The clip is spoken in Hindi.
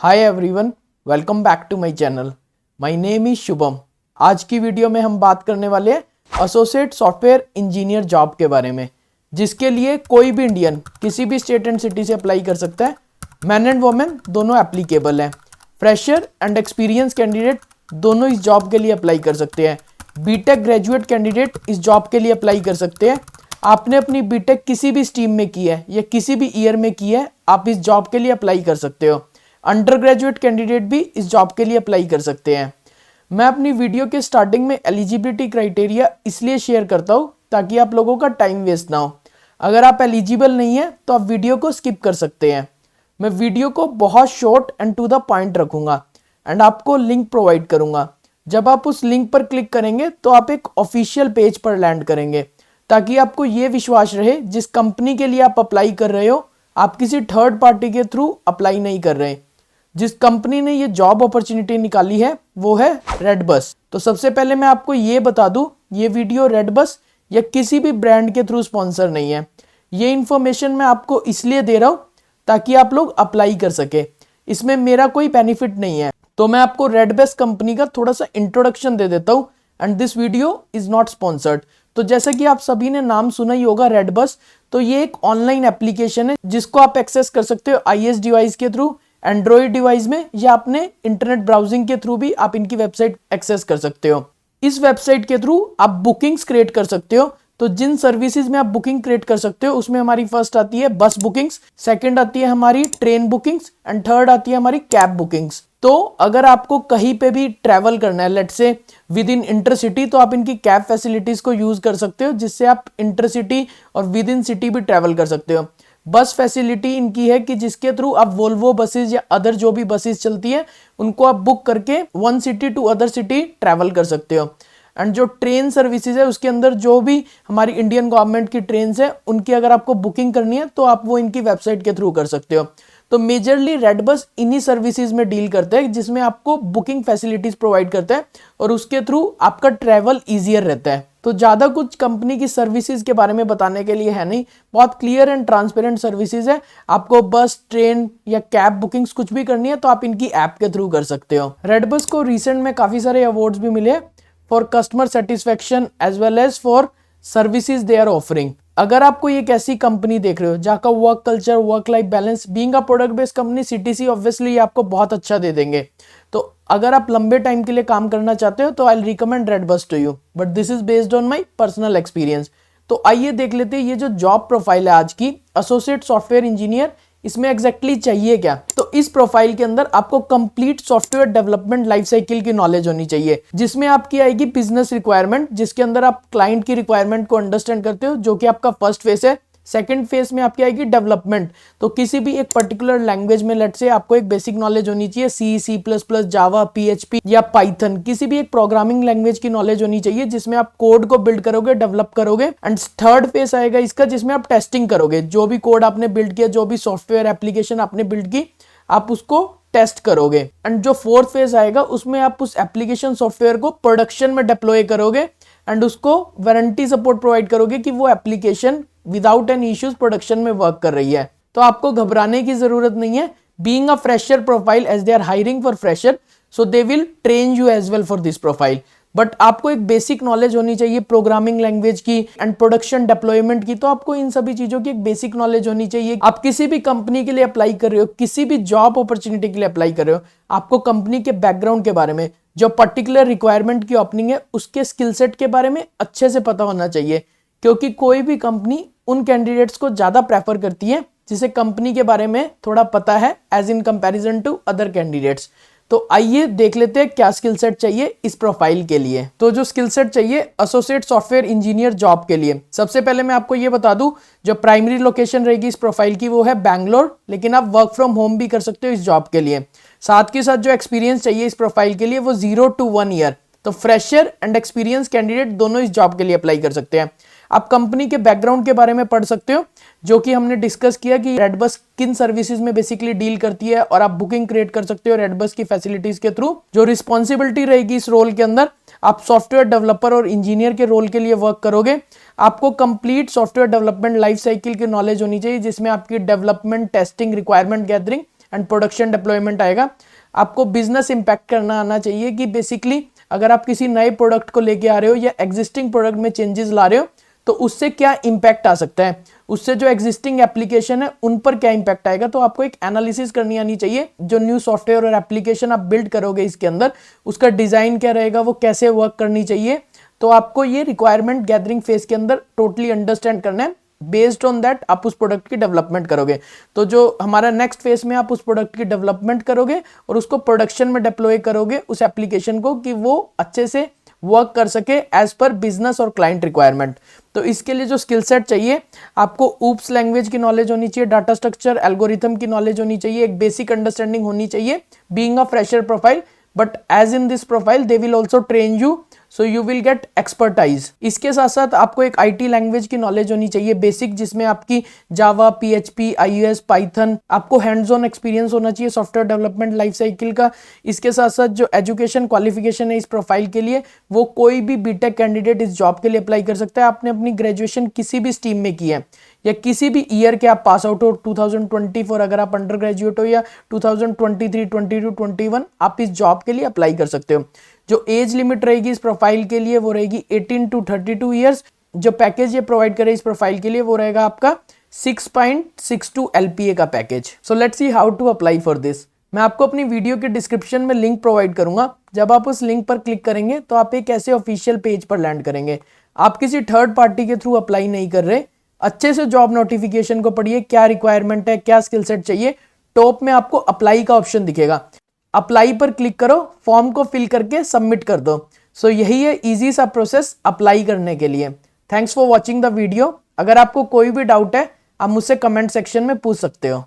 Hi everyone, welcome back to my channel. My name is Shubham. आज की वीडियो में हम बात करने वाले हैं एसोसिएट सॉफ्टवेयर इंजीनियर जॉब के बारे में, जिसके लिए कोई भी इंडियन किसी भी स्टेट एंड सिटी से अप्लाई कर सकता है। मैन एंड वुमेन दोनों एप्लीकेबल हैं। फ्रेशर एंड एक्सपीरियंस कैंडिडेट दोनों इस जॉब के लिए अप्लाई कर सकते हैं। बीटेक ग्रेजुएट कैंडिडेट इस जॉब के लिए अप्लाई कर सकते हैं। आपने अपनी बीटेक किसी भी स्ट्रीम में की है या किसी भी ईयर में की है, आप इस जॉब के लिए अप्लाई कर सकते हो। अंडर ग्रेजुएट कैंडिडेट भी इस जॉब के लिए अप्लाई कर सकते हैं। मैं अपनी वीडियो के स्टार्टिंग में एलिजिबिलिटी क्राइटेरिया इसलिए शेयर करता हूँ ताकि आप लोगों का टाइम वेस्ट ना हो। अगर आप एलिजिबल नहीं है तो आप वीडियो को स्किप कर सकते हैं। मैं वीडियो को बहुत short and to the point रखूंगा एंड आपको लिंक प्रोवाइड करूंगा। जब आप उस लिंक पर क्लिक करेंगे तो आप एक ऑफिशियल पेज पर लैंड करेंगे, ताकि आपको ये विश्वास रहे जिस कंपनी के लिए आप अप्लाई कर रहे हो आप किसी थर्ड पार्टी के थ्रू अप्लाई नहीं कर रहे। जिस कंपनी ने ये जॉब अपॉर्चुनिटी निकाली है वो है रेडबस। तो सबसे पहले मैं आपको ये बता दूं, ये वीडियो रेडबस या किसी भी ब्रांड के थ्रू स्पॉन्सर नहीं है। ये इन्फॉर्मेशन मैं आपको इसलिए दे रहा हूं ताकि आप लोग अप्लाई कर सके। इसमें मेरा कोई बेनिफिट नहीं है। तो मैं आपको रेडबस कंपनी का थोड़ा सा इंट्रोडक्शन दे देता हूं and this video is not sponsored. तो जैसा कि आप सभी ने नाम सुना ही होगा रेडबस, तो ये एक ऑनलाइन एप्लीकेशन है जिसको आप एक्सेस कर सकते हो आईएस डिवाइस के थ्रू, एंड्रॉइड डिवाइस में, या अपने इंटरनेट ब्राउजिंग के थ्रू भी आप इनकी वेबसाइट एक्सेस कर सकते हो। इस वेबसाइट के थ्रू आप बुकिंग्स क्रिएट कर सकते हो। तो जिन सर्विसेज में आप बुकिंग क्रिएट कर सकते हो उसमें हमारी फर्स्ट आती है बस बुकिंग्स, सेकंड आती है हमारी ट्रेन बुकिंग्स एंड थर्ड आती है हमारी कैब बुकिंग्स। तो अगर आपको कहीं पे भी ट्रैवल करना है, let's say with in intercity, तो आप इनकी कैब फैसिलिटीज को यूज कर सकते हो, जिससे आप इंटरसिटी और विद इन सिटी भी ट्रैवल कर सकते हो। बस फैसिलिटी इनकी है कि जिसके थ्रू आप वोल्वो बसेस या अदर जो भी बसेस चलती है उनको आप बुक करके one city to other city travel कर सकते हो। एंड जो ट्रेन सर्विसेज है उसके अंदर जो भी हमारी इंडियन गवर्नमेंट की ट्रेन है उनकी अगर आपको बुकिंग करनी है तो आप वो इनकी वेबसाइट के थ्रू कर सकते हो। तो मेजरली रेडबस इन्हीं सर्विसेज में डील करते हैं जिसमें आपको बुकिंग फैसिलिटीज प्रोवाइड करते हैं और उसके थ्रू आपका ट्रैवल ईजियर रहता है। तो ज्यादा कुछ कंपनी की सर्विसेज के बारे में बताने के लिए है नहीं, बहुत क्लियर एंड ट्रांसपेरेंट सर्विसेज है। आपको बस, ट्रेन या कैब बुकिंग्स कुछ भी करनी है तो आप इनकी ऐप के थ्रू कर सकते हो। रेडबस को रिसेंट में काफी सारे अवार्ड्स भी मिले for customer satisfaction as well as for services they are offering. अगर आप कोई एक ऐसी कंपनी देख रहे हो जहाँ का work culture, work life balance, being a product based company, CTC obviously आपको बहुत अच्छा दे देंगे। तो अगर आप लंबे टाइम के लिए काम करना चाहते हो तो I recommend redBus to you, but this is based on my personal experience. तो आइए देख लेते हैं ये जो जॉब प्रोफाइल है आज की, एसोसिएट सॉफ्टवेयर इंजीनियर, इसमें एग्जैक्टली चाहिए क्या। तो इस प्रोफाइल के अंदर आपको complete software development life cycle की नॉलेज होनी चाहिए, जिसमें आपकी आएगी बिजनेस रिक्वायरमेंट, जिसके अंदर आप क्लाइंट की रिक्वायरमेंट को अंडरस्टैंड करते हो, जो कि आपका फर्स्ट फेस है। सेकंड फेज में आपकी आएगी डेवलपमेंट। तो किसी भी एक पर्टिकुलर लैंग्वेज में लेट्स से आपको एक बेसिक नॉलेज होनी चाहिए, सी, सी प्लस प्लस, जावा, पीएचपी या पाइथन, किसी भी एक प्रोग्रामिंग लैंग्वेज की नॉलेज होनी चाहिए जिसमें आप कोड को बिल्ड करोगे, डेवलप करोगे। एंड थर्ड फेज आएगा इसका जिसमें आप टेस्टिंग करोगे। जो भी कोड आपने बिल्ड किया, जो भी सॉफ्टवेयर एप्लीकेशन आपने बिल्ड की, आप उसको टेस्ट करोगे। एंड जो फोर्थ फेज आएगा उसमें आप उस एप्लीकेशन सॉफ्टवेयर को प्रोडक्शन में डिप्लॉय करोगे एंड उसको वारंटी सपोर्ट प्रोवाइड करोगे कि वो application without any issues production में वर्क कर रही है। तो आपको घबराने की जरूरत नहीं है। Being a fresher profile, as they are hiring for fresher, so they will train you as well for this profile. But आपको एक बेसिक नॉलेज होनी चाहिए प्रोग्रामिंग लैंग्वेज की एंड प्रोडक्शन डिप्लॉयमेंट की। तो आपको इन सभी चीजों की एक बेसिक नॉलेज होनी चाहिए। आप किसी भी कंपनी के लिए अप्लाई कर रहे हो, किसी भी जॉब अपॉर्चुनिटी के लिए अप्लाई कर रहे हो, आपको कंपनी के बैकग्राउंड के बारे में, जो पर्टिकुलर रिक्वायरमेंट की ओपनिंग है उसके स्किल सेट के बारे में अच्छे से पता होना चाहिए, क्योंकि कोई भी कंपनी उन कैंडिडेट्स को ज्यादा प्रेफर करती है जिसे कंपनी के बारे में थोड़ा पता है as in comparison to other candidates. तो आइए देख लेते हैं क्या स्किल सेट चाहिए इस प्रोफाइल के लिए। तो जो स्किल सेट चाहिए एसोसिएट सॉफ्टवेयर इंजीनियर जॉब के लिए, सबसे पहले मैं आपको ये बता दूं, जो प्राइमरी लोकेशन रहेगी इस प्रोफाइल की वो है बैंगलोर, लेकिन आप वर्क फ्रॉम होम भी कर सकते हो इस जॉब के लिए। साथ के साथ जो एक्सपीरियंस चाहिए इस प्रोफाइल के लिए वो 0 to 1 ईयर। तो फ्रेशर एंड एक्सपीरियंस कैंडिडेट दोनों इस जॉब के लिए अप्लाई कर सकते हैं। आप कंपनी के बैकग्राउंड के बारे में पढ़ सकते हो, जो कि हमने डिस्कस किया कि रेडबस किन सर्विसेज में बेसिकली डील करती है, और आप बुकिंग क्रिएट कर सकते हो रेडबस की फैसिलिटीज के थ्रू। जो रिस्पॉन्सिबिलिटी रहेगी इस रोल के अंदर, आप सॉफ्टवेयर डेवलपर और इंजीनियर के रोल के लिए वर्क करोगे। आपको complete software development life cycle की नॉलेज होनी चाहिए, जिसमें आपकी development, testing, requirement gathering and production deployment आएगा। आपको बिजनेस इम्पैक्ट करना आना चाहिए कि बेसिकली अगर आप किसी नए प्रोडक्ट को लेके आ रहे हो या एग्जिस्टिंग प्रोडक्ट में चेंजेस ला रहे हो तो उससे क्या इम्पैक्ट आ सकता है, उससे जो एग्जिस्टिंग एप्लीकेशन है उन पर क्या इम्पैक्ट आएगा। तो आपको एक एनालिसिस करनी आनी चाहिए, जो न्यू सॉफ्टवेयर और एप्लीकेशन आप बिल्ड करोगे इसके अंदर उसका डिजाइन क्या रहेगा, वो कैसे वर्क करनी चाहिए। तो आपको ये रिक्वायरमेंट गैदरिंग फेज के अंदर टोटली अंडरस्टैंड करना है। बेस्ड ऑन दैट आप उस प्रोडक्ट की डेवलपमेंट करोगे। तो जो हमारा नेक्स्ट फेज में आप उस प्रोडक्ट की डेवलपमेंट करोगे और उसको प्रोडक्शन में डिप्लॉय करोगे उस एप्लीकेशन को, कि वो अच्छे से वर्क कर सके एज पर बिजनेस और क्लाइंट रिक्वायरमेंट। तो इसके लिए जो स्किल सेट चाहिए, आपको ऊप्स लैंग्वेज की नॉलेज होनी चाहिए, डाटा स्ट्रक्चर एल्गोरिथम की नॉलेज होनी चाहिए, एक बेसिक अंडरस्टैंडिंग होनी चाहिए being a fresher profile, but as in this profile they will also train you, so you will get expertise. इसके साथ साथ आपको एक आईटी लैंग्वेज की नॉलेज होनी चाहिए बेसिक, जिसमें आपकी जावा, पीएचपी, आईओएस, पाइथन, आपको हैंड्स ऑन एक्सपीरियंस होना चाहिए सॉफ्टवेयर डेवलपमेंट लाइफ साइकिल का। इसके साथ साथ जो एजुकेशन क्वालिफिकेशन है इस प्रोफाइल के लिए, वो कोई भी बीटेक कैंडिडेट इस जॉब के लिए अप्लाई कर सकता है। आपने अपनी ग्रेजुएशन किसी भी स्ट्रीम में की है या किसी भी ईयर के आप पास आउट हो, 2024 अगर आप अंडर ग्रेजुएट हो, या 2023, 22, 21, आप इस जॉब के लिए अप्लाई कर सकते हो। जो एज लिमिट रहेगी इस प्रोफाइल के लिए वो रहेगी 18 to 32 ईयर्स। जो पैकेज ये प्रोवाइड करे इस प्रोफाइल के लिए वो रहेगा आपका 6.62 LPA का package. So let's see how to apply for this. मैं आपको अपनी वीडियो के डिस्क्रिप्शन में लिंक प्रोवाइड करूंगा। जब आप उस लिंक पर क्लिक करेंगे तो आप एक ऐसे ऑफिशियल पेज पर लैंड करेंगे। आप किसी थर्ड पार्टी के थ्रू अप्लाई नहीं कर रहे। अच्छे से जॉब नोटिफिकेशन को पढ़िए, क्या रिक्वायरमेंट है, क्या स्किल सेट चाहिए। टॉप में आपको अप्लाई का ऑप्शन दिखेगा, अप्लाई पर क्लिक करो, फॉर्म को फिल करके सबमिट कर दो। सो यही है इजी सा प्रोसेस अप्लाई करने के लिए। Thanks for watching the video. अगर आपको कोई भी डाउट है आप मुझसे कमेंट सेक्शन में पूछ सकते हो।